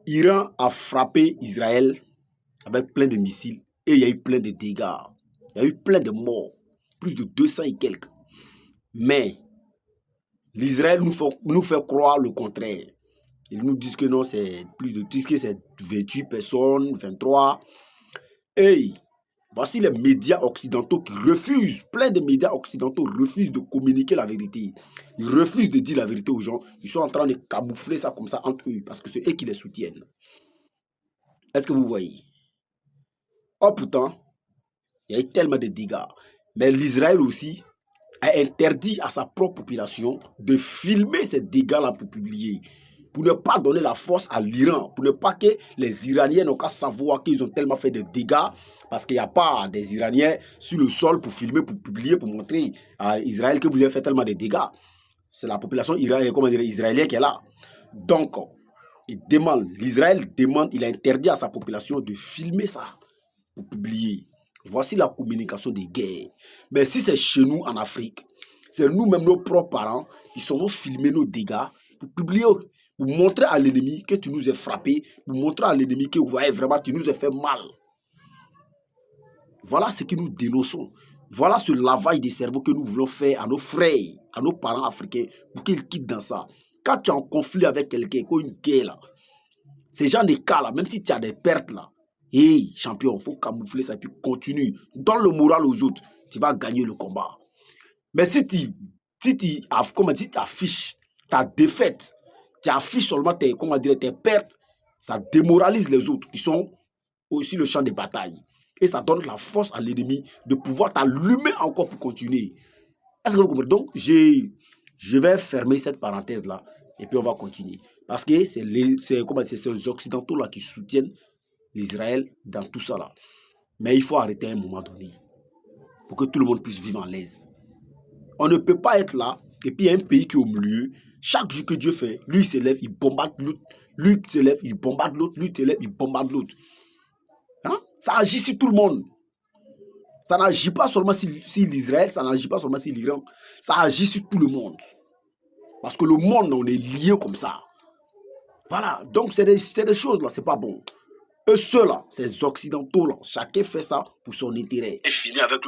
Iran a frappé Israël avec plein de missiles et il y a eu plein de dégâts. Il y a eu plein de morts, plus de 200 et quelques. Mais l'Israël nous fait croire le contraire. Ils nous disent que non, c'est plus de 10, que c'est 28 personnes, 23. Et voici les médias occidentaux qui refusent, plein de médias occidentaux refusent de communiquer la vérité. Ils refusent de dire la vérité aux gens. Ils sont en train de camoufler ça comme ça entre eux parce que c'est eux qui les soutiennent. Est-ce que vous voyez? Oh pourtant, il y a eu tellement de dégâts. Mais l'Israël aussi a interdit à sa propre population de filmer ces dégâts-là pour publier. Pour ne pas donner la force à l'Iran, pour ne pas que les Iraniens n'ont qu'à savoir qu'ils ont tellement fait de dégâts, parce qu'il n'y a pas des Iraniens sur le sol pour filmer, pour publier, pour montrer à Israël que vous avez fait tellement de dégâts. C'est la population israélienne qui est là. Donc, l'Israël demande, il a interdit à sa population de filmer ça, pour publier. Voici la communication des guerres. Mais si c'est chez nous en Afrique, c'est nous-mêmes, nos propres parents, qui sont filmer nos dégâts pour publier, pour montrer à l'ennemi que tu nous as frappé, pour montrer à l'ennemi que vous voyez vraiment tu nous as fait mal. Voilà ce que nous dénonçons. Voilà ce lavage des cerveaux que nous voulons faire à nos frères, à nos parents africains, pour qu'ils quittent dans ça. Quand tu es en conflit avec quelqu'un, quand une guerre là, ces gens de cas là, même si tu as des pertes là, hey, champion, il faut camoufler ça et puis continue. Donne le moral aux autres, tu vas gagner le combat. Mais si tu affiches ta défaite, tu affiches seulement tes pertes, ça démoralise les autres qui sont aussi le champ de bataille. Et ça donne la force à l'ennemi de pouvoir t'allumer encore pour continuer. Est-ce que vous comprenez? Donc, je vais fermer cette parenthèse-là et puis on va continuer. Parce que c'est les Occidentaux là qui soutiennent l'Israël dans tout ça là. Mais il faut arrêter à un moment donné pour que tout le monde puisse vivre en l'aise. On ne peut pas être là et puis il y a un pays qui est au milieu. Chaque jour que Dieu fait, lui il s'élève, il bombarde l'autre. Lui il s'élève, il bombarde l'autre. Lui il s'élève, il bombarde l'autre. Hein? Ça agit sur tout le monde. Ça n'agit pas seulement sur l'Israël, ça n'agit pas seulement sur l'Iran. Ça agit sur tout le monde. Parce que le monde, on est lié comme ça. Voilà, donc c'est des choses là, c'est pas bon. Eux seuls là, ces occidentaux là, chacun fait ça pour son intérêt. Et finir avec